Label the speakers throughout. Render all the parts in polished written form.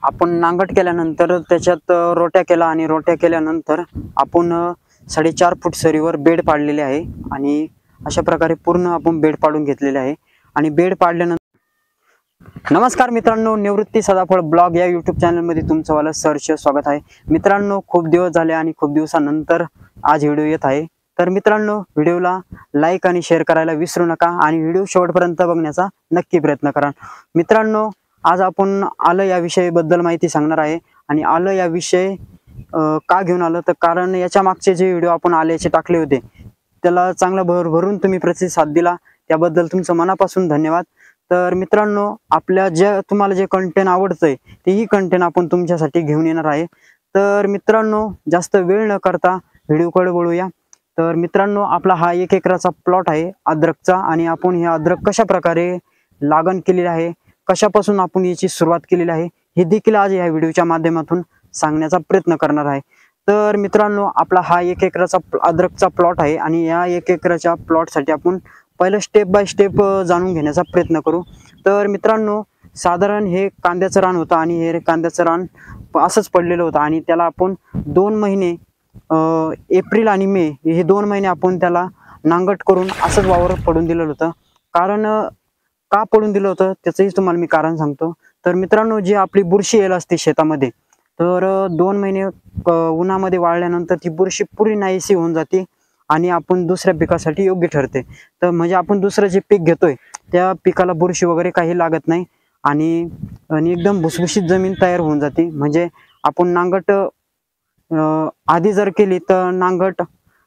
Speaker 1: आपण नांगट केल्यानंतर त्याच्यात रोट्या केला आणि रोट्या केल्यानंतर आपण 4.5 फूट सरीवर बेड पाडलेले आहे आणि अशा प्रकारे पूर्ण आपण बेड पाडून घेतलेले आहे। आणि बेड पाडल्यानंतर नमस्कार मित्रांनो, निवृत्ती सदाफळ ब्लॉग या यूट्यूब चॅनलमध्ये तुमचं वाला सहर्ष स्वागत आहे। मित्रांनो, खूप दिवस झाले आणि खूप दिवसानंतर आज व्हिडिओ येत आहे। तर मित्रांनो, व्हिडिओला लाईक आणि शेअर करायला विसरू नका आणि व्हिडिओ शेवटपर्यंत बघण्याचा नक्की प्रयत्न करा। मित्रांनो, आज आपण आलं या विषयाबद्दल माहिती सांगणार आहे आणि आलं या विषय का घेऊन आलं तर कारण याच्या मागचे जे व्हिडिओ आपण आल्याचे टाकले होते त्याला चांगला भरभरून तुम्ही प्रतिसाद दिला, त्याबद्दल तुमचं मनापासून धन्यवाद। तर मित्रांनो, आपल्या तुम्हाला जे कंटेंट आवडतंय तेही कंटेंट आपण तुमच्यासाठी घेऊन येणार आहे। तर मित्रांनो, जास्त वेळ न करता व्हिडिओकडे वळूया। तर मित्रांनो, आपला हा 1 एकराचा प्लॉट आहे अद्रकचा आणि आपण हे अद्रक कशा प्रकारे लागण केलेली आहे, कशापासून आपण याची सुरुवात केलेली आहे हे देखील आज या व्हिडिओच्या माध्यमातून सांगण्याचा प्रयत्न करणार आहे। तर मित्रांनो, आपला हा 1 एकराचा अद्रकचा प्लॉट आहे आणि या 1 एकराच्या प्लॉटसाठी आपण पहिलं स्टेप बाय स्टेप जाणून घेण्याचा प्रयत्न करू। तर मित्रांनो, साधारण हे कांद्याचं रान होतं आणि हे कांद्याचं रान असंच पडलेलं होतं आणि त्याला आपण 2 महिने एप्रिल आणि मे हे 2 महिने आपण त्याला नांगट करून असंच वावर पडून दिलेलं होतं। कारण का पडून दिलं होतं त्याचंही तुम्हाला मी कारण सांगतो। तर मित्रांनो, जी आपली बुरशी येईल असते शेतामध्ये, तर 2 महिने उन्हामध्ये वाळल्यानंतर ती बुरशी पुरी नाहीशी होऊन जाते आणि आपण दुसऱ्या पिकासाठी योग्य ठरते। तर म्हणजे आपण दुसरं जे पीक घेतोय त्या पिकाला बुरशी वगैरे काही लागत नाही आणि एकदम भुसभुशीत जमीन तयार होऊन जाते। म्हणजे आपण नांगट आधी जर केली तर नांगट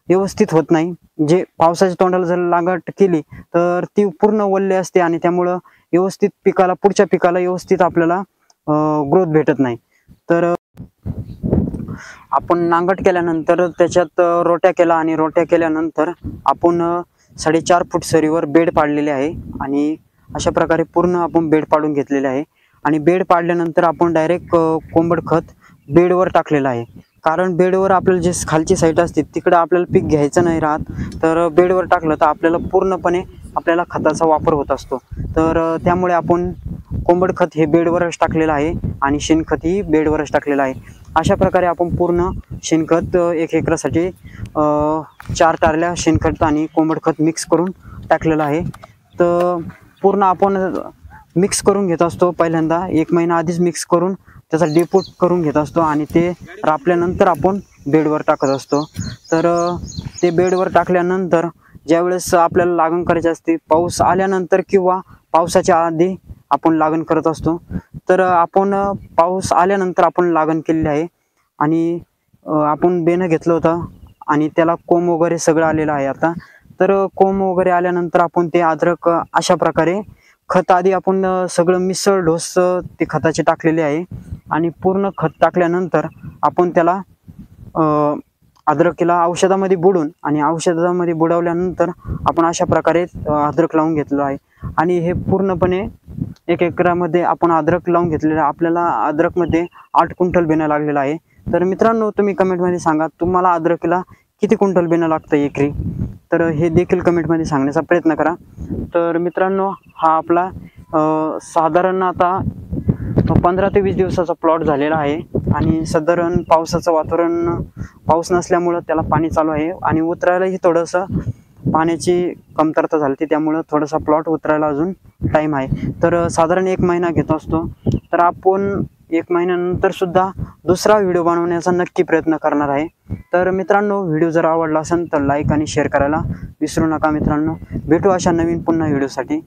Speaker 1: व्यवस्थित होत नाही। जे पावसाच्या तोंडाला जर नांगट केली तर ती पूर्ण ओलले असते आणि त्यामुळं व्यवस्थित पिकाला, पुढच्या पिकाला व्यवस्थित आपल्याला ग्रोथ भेटत नाही। तर आपण नांगट केल्यानंतर त्याच्यात रोट्या केला आणि रोट्या केल्यानंतर आपण 4.5 फूट सरीवर बेड पाडलेले आहे आणि अशा प्रकारे पूर्ण आपण बेड पाडून घेतलेले आहे। आणि बेड पाडल्यानंतर आपण डायरेक्ट कोंबड खत बेडवर टाकलेलं आहे। कारण बेडवर आपल्याला जे खालची साईड असते तिकडे आपल्याला पीक घ्यायचं नाही राहत, तर बेडवर टाकलं तर आपल्याला पूर्णपणे आपल्याला खताचा वापर होत असतो। तर त्यामुळे आपण कोंबड खत हे बेडवरच टाकलेलं आहे आणि शेणखतही बेडवरच टाकलेलं आहे। अशा प्रकारे आपण पूर्ण शेणखत 1 एकरासाठी 4 टारल्या शेणखत आणि कोंबड खत मिक्स करून टाकलेलं आहे। तर पूर्ण आपण मिक्स करून घेत असतो। पहिल्यांदा 1 महिना आधीच मिक्स करून त्याचा डेपोट करून घेत असतो आणि ते रापल्यानंतर आपण बेडवर टाकत असतो। तर ते बेडवर टाकल्यानंतर ज्यावेळेस आपल्याला लागण करायची असते, पाऊस आल्यानंतर किंवा पावसाच्या आधी आपण लागण करत असतो। तर आपण पाऊस आल्यानंतर आपण लागण केलेली आहे आणि आपण बेणं घेतलं होतं आणि त्याला कोंब वगैरे सगळं आलेलं आहे आता। तर कोंब वगैरे आल्यानंतर आपण ते अद्रक अशा प्रकारे खत आधी आपण सगळं मिसळ ढोस ते खताचे टाकलेले आहे आणि पूर्ण खत टाकल्यानंतर आपण त्याला अद्रकीला औषधामध्ये बुडून आणि औषधामध्ये बुडवल्यानंतर आपण अशा प्रकारे अद्रक लावून घेतलं आहे। आणि हे पूर्णपणे 1 एकरामध्ये आपण अद्रक लावून घेतलेलं आहे। आपल्याला अद्रकमध्ये 8 क्विंटल बेणं लागलेलं आहे। तर मित्रांनो, तुम्ही कमेंटमध्ये सांगा तुम्हाला अद्रकीला किती क्विंटल बेणं लागतं एकरी, तर हे देखील कमेंटमध्ये सांगण्याचा प्रयत्न करा। तर मित्रांनो, हा आपला साधारण आता 15 ते 20 दिवसाचा प्लॉट झालेला आहे आणि साधारण पावसाचं वातावरण, पाऊस नसल्यामुळं त्याला पाणी चालू आहे आणि उतरायलाही थोडंसं पाण्याची कमतरता झाली, त्यामुळं थोडासा प्लॉट उतरायला अजून टाईम आहे। तर साधारण 1 महिना घेत असतो। तर आपण 1 महिन्यानंतर सुद्धा दुसरा व्हिडिओ बनवण्याचा नक्की प्रयत्न करणार आहे। तर मित्रांनो, व्हिडिओ जर आवडला असेल तर लाईक आणि शेअर करायला विसरू नका। मित्रांनो, भेटू अशा नवीन पुन्हा व्हिडिओसाठी।